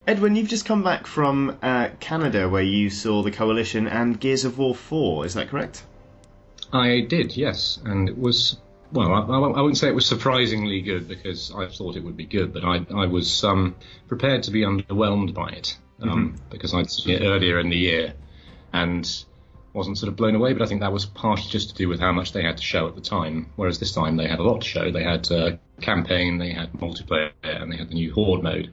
Edwin, you've just come back from Canada, where you saw the Coalition and Gears of War 4. Is that correct? I did, yes, and it was. Well, I wouldn't say it was surprisingly good because I thought it would be good, but I was prepared to be underwhelmed by it because I'd seen it earlier in the year and wasn't sort of blown away. But I think that was partially just to do with how much they had to show at the time, whereas this time they had a lot to show. They had campaign, they had multiplayer, and they had the new Horde Mode,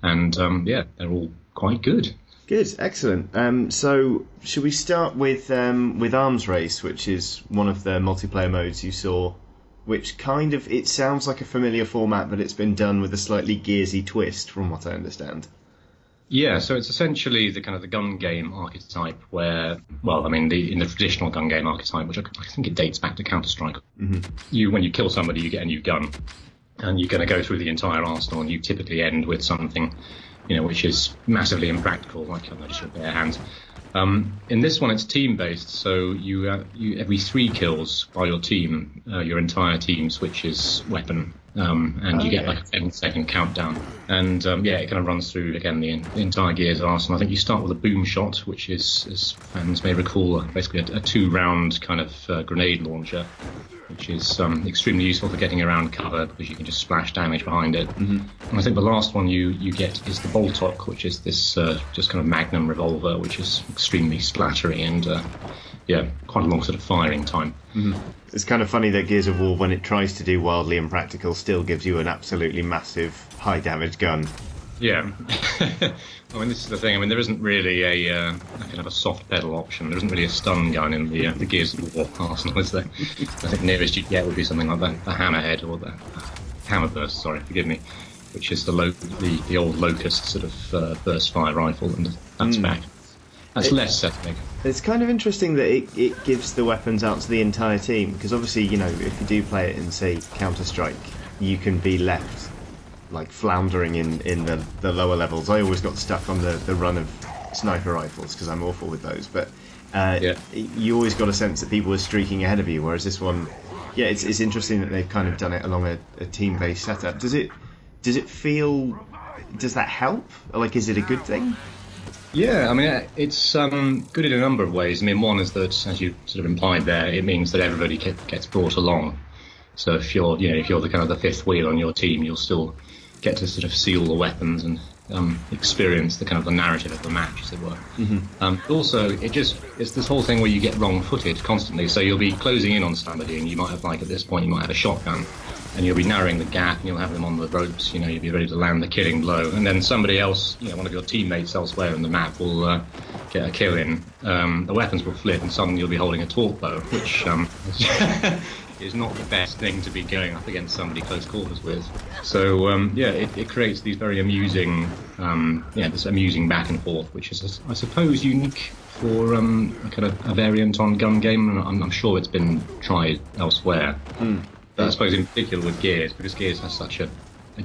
and they're all quite good. Good, excellent. So, should we start with Arms Race, which is one of the multiplayer modes you saw? Which kind of, it sounds like a familiar format, but it's been done with a slightly Gearsy twist, from what I understand. Yeah, so it's essentially the kind of the gun game archetype where, in the traditional gun game archetype, which I think it dates back to Counter-Strike. Mm-hmm. When you kill somebody, you get a new gun, and you're going to go through the entire arsenal, and you typically end with something, which is massively impractical, like just your bare hands. In this one, it's team-based, so you every 3 kills by your team, your entire team switches weapon, and you get like a 10-second countdown. And it kind of runs through, again, the entire Gears arsenal. I think you start with a boom shot, which is, as fans may recall, basically a 2-round kind of grenade launcher, which is extremely useful for getting around cover because you can just splash damage behind it. Mm-hmm. And I think the last one you get is the Boltok, which is this just kind of magnum revolver, which is extremely splattery and quite a long sort of firing time. Mm-hmm. It's kind of funny that Gears of War, when it tries to do wildly impractical, still gives you an absolutely massive high damage gun. Yeah. This is the thing. There isn't really a kind of a soft pedal option. There isn't really a stun gun in the Gears of War arsenal, is there? I think nearest you'd get would be something like the Hammerhead or the Hammerburst, forgive me, which is the old Locust sort of burst fire rifle, and that's back. That's less setting. It's kind of interesting that it gives the weapons out to the entire team, because obviously, if you do play it in, say, Counter-Strike, you can be left like floundering in the lower levels. I always got stuck on the run of sniper rifles because I'm awful with those, but you always got a sense that people were streaking ahead of you, whereas this one, it's interesting that they've kind of done it along a team-based setup. Does that help? Like, is it a good thing? Yeah, it's good in a number of ways. One is that, as you sort of implied there, it means that everybody gets brought along. So if you're the kind of the fifth wheel on your team, you'll still get to sort of see all the weapons and experience the kind of the narrative of the match, as it were. Mm-hmm. Also, it's this whole thing where you get wrong-footed constantly. So you'll be closing in on somebody, and you might have, at this point, you might have a shotgun, and you'll be narrowing the gap, and you'll have them on the ropes. You'll be ready to land the killing blow, and then somebody else, one of your teammates elsewhere in the map, will get a kill in. The weapons will flip, and suddenly you'll be holding a torque bow, which is not the best thing to be going up against somebody close quarters with. So it creates these very amusing, this amusing back and forth, which is, I suppose, unique for a kind of a variant on gun game. I'm sure it's been tried elsewhere. But I suppose in particular with Gears, because Gears has such a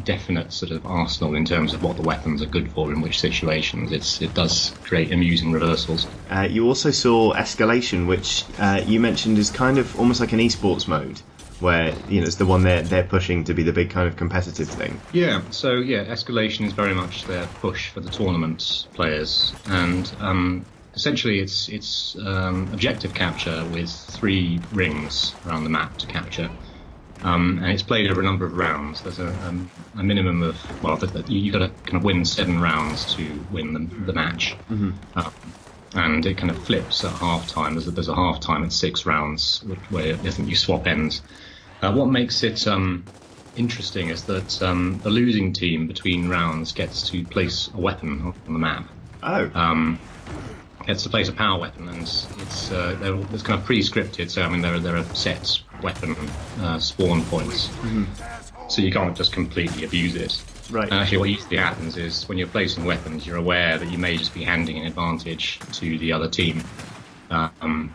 definite sort of arsenal in terms of what the weapons are good for in which situations. It does create amusing reversals. You also saw Escalation, which you mentioned is kind of almost like an esports mode, where it's the one they're pushing to be the big kind of competitive thing. Yeah, so Escalation is very much their push for the tournament players, and essentially it's objective capture with 3 rings around the map to capture. And it's played over a number of rounds. There's a minimum of, you've got to kind of win 7 rounds to win the match. Mm-hmm. And it kind of flips at half-time. There's a half-time at 6 rounds where I think you swap ends. What makes it interesting is that the losing team between rounds gets to place a weapon on the map. Oh. Gets to place a power weapon, and it's kind of pre-scripted. So there are set weapon spawn points, so you can't just completely abuse it. Right. And actually, what usually happens is when you're placing weapons, you're aware that you may just be handing an advantage to the other team.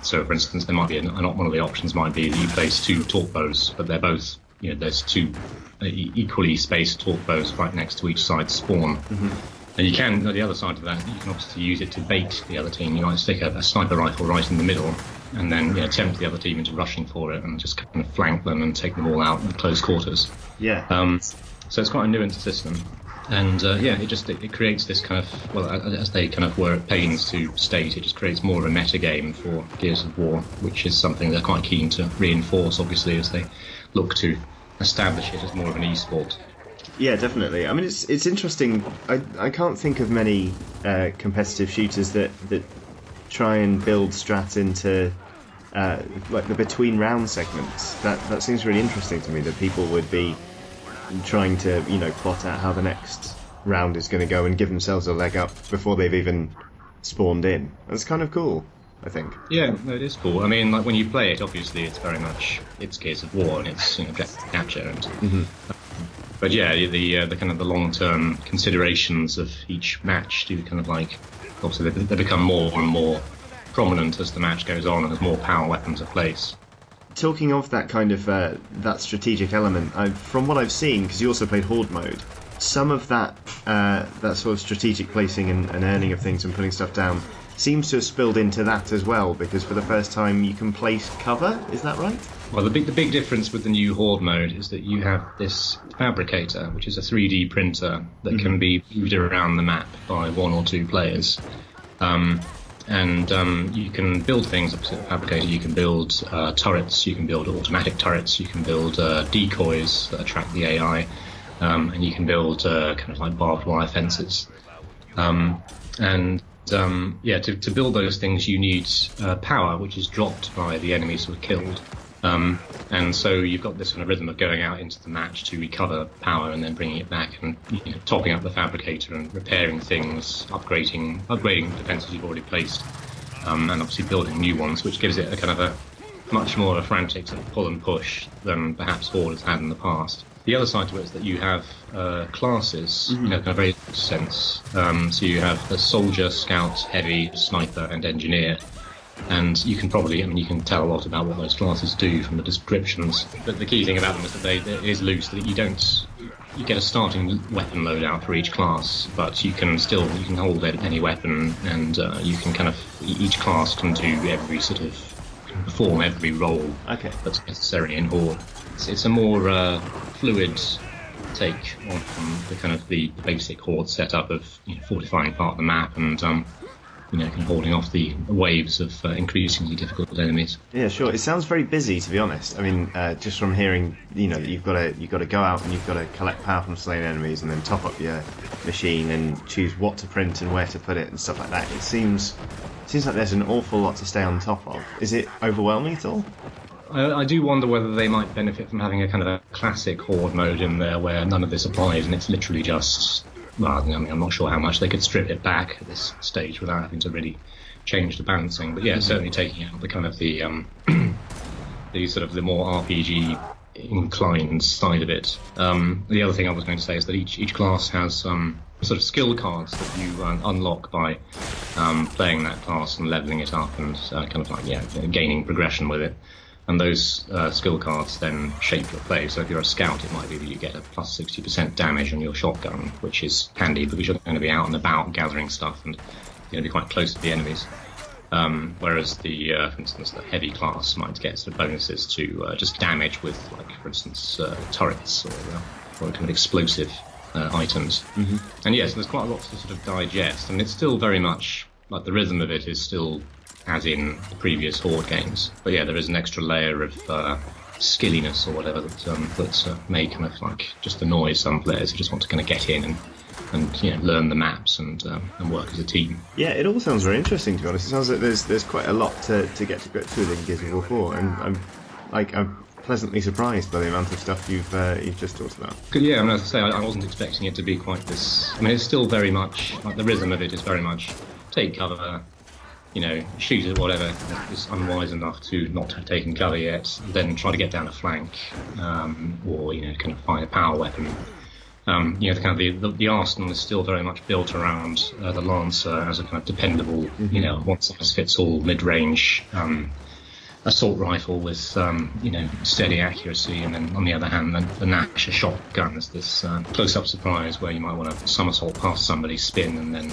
So, for instance, there might be one of the options might be that you place 2 torque bows, but they're both there's 2 equally spaced torque bows right next to each side spawn. Mm-hmm. And you can, on the other side of that, you can obviously use it to bait the other team. You might stick a sniper rifle right in the middle and then tempt the other team into rushing for it and just kind of flank them and take them all out in close quarters. Yeah. So it's quite a nuanced system. And it creates this kind of, well, as they kind of were at pains to state, it just creates more of a meta game for Gears of War, which is something they're quite keen to reinforce, obviously, as they look to establish it as more of an e-sport. Yeah, definitely. I mean, it's interesting. I can't think of many competitive shooters that try and build strat into like the between round segments. That seems really interesting to me. That people would be trying to plot out how the next round is going to go and give themselves a leg up before they've even spawned in. That's kind of cool, I think. Yeah, no, it is cool. I mean, like when you play it, obviously it's very much Gears of War and it's objective capture and. But yeah, the kind of the long-term considerations of each match do kind of like, obviously they become more and more prominent as the match goes on and as more power weapons are placed. Talking of that kind of that strategic element, from what I've seen, because you also played Horde Mode, some of that sort of strategic placing and earning of things and putting stuff down seems to have spilled into that as well, because for the first time you can place cover, is that right? Well, the big difference with the new Horde Mode is that you have this fabricator, which is a 3D printer that can be moved around the map by one or two players. You can build things opposite the fabricator. You can build turrets, you can build automatic turrets, you can build decoys that attract the AI, and you can build kind of like barbed wire fences. To build those things you need power, which is dropped by the enemies who are killed. And so you've got this kind of rhythm of going out into the match to recover power and then bringing it back and topping up the fabricator and repairing things, upgrading defences you've already placed, and obviously building new ones, which gives it a kind of a much more a frantic sort of pull and push than perhaps Horde has had in the past. The other side to it is that you have classes, in a very sense. So you have the soldier, scout, heavy, sniper, and engineer. And you can probably, you can tell a lot about what those classes do from the descriptions. But the key thing about them is that it is loose, that you get a starting weapon loadout for each class, but you can hold any weapon, and you can kind of, each class can perform every role that's necessary in Horde. It's a more fluid take on the kind of the basic Horde setup of fortifying part of the map and holding off the waves of increasingly difficult enemies. Yeah, sure. It sounds very busy, to be honest. I mean, just from hearing, that you've got to go out and you've got to collect power from slain enemies and then top up your machine and choose what to print and where to put it and stuff like that. It seems like there's an awful lot to stay on top of. Is it overwhelming at all? I do wonder whether they might benefit from having a kind of a classic Horde mode in there where none of this applies and it's literally just. Well, I'm not sure how much they could strip it back at this stage without having to really change the balancing. But yeah, certainly taking out the kind of the sort of the more RPG inclined side of it. The other thing I was going to say is that each class has sort of skill cards that you unlock by playing that class and leveling it up and gaining progression with it. And those skill cards then shape your play. So if you're a scout, it might be that you get a plus 60% damage on your shotgun, which is handy because you're going to be out and about gathering stuff and you're going to be quite close to the enemies. Whereas for instance, the heavy class might get sort of bonuses to just damage with, like, for instance, turrets or kind of explosive items. And yes, there's quite a lot to sort of digest, and it's still very much like the rhythm of it is still as in the previous Horde games. But yeah, there is an extra layer of skilliness or whatever that may kind of like just annoy some players who just want to kind of get in and learn the maps and work as a team. Yeah, it all sounds very interesting, to be honest. It sounds like there's quite a lot to get to grips with in Gears of War 4, and I'm pleasantly surprised by the amount of stuff you've just talked about. Yeah, I mean, as I say, I wasn't expecting it to be quite this. I mean, it's still very much like the rhythm of it is very much take cover, shoot at whatever is unwise enough to not have taken cover yet, then try to get down a flank, or kind of find a power weapon. The arsenal is still very much built around the Lancer as a kind of dependable, one size fits all mid-range assault rifle with steady accuracy, and then on the other hand the Nash shotgun is this close-up surprise where you might want to somersault past somebody, spin, and then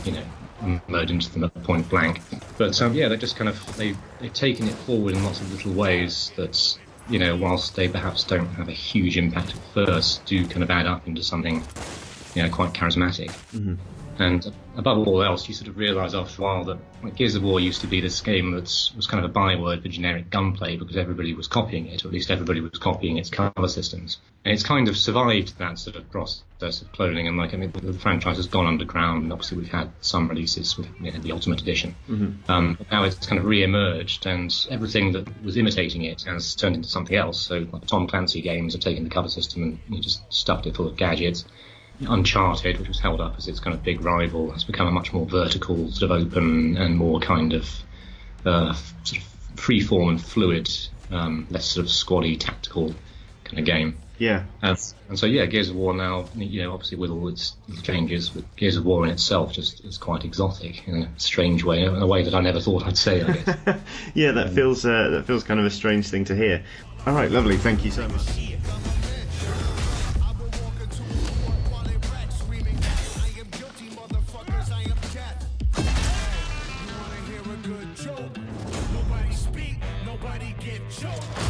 unload into them at point blank. But they're just kind of they've taken it forward in lots of little ways that whilst they perhaps don't have a huge impact at first, do kind of add up into something quite charismatic. Mm-hmm. And above all else, you sort of realise after a while that Gears of War used to be this game that was kind of a byword for generic gunplay because everybody was copying it, or at least everybody was copying its cover systems. And it's kind of survived that sort of process of cloning. And the franchise has gone underground, and obviously we've had some releases with the Ultimate Edition. Mm-hmm. But now it's kind of re-emerged, and everything that was imitating it has turned into something else. So like the Tom Clancy games have taken the cover system and just stuffed it full of gadgets. Uncharted, which was held up as its kind of big rival, has become a much more vertical, sort of open and more kind of sort of free-form and fluid, less sort of squaddy, tactical kind of game. Yeah. And so, Gears of War now, obviously with all its changes, but Gears of War in itself just is quite exotic in a strange way, in a way that I never thought I'd say, I guess. Yeah, that feels kind of a strange thing to hear. All right, lovely. Thank you so much. Nobody get choked.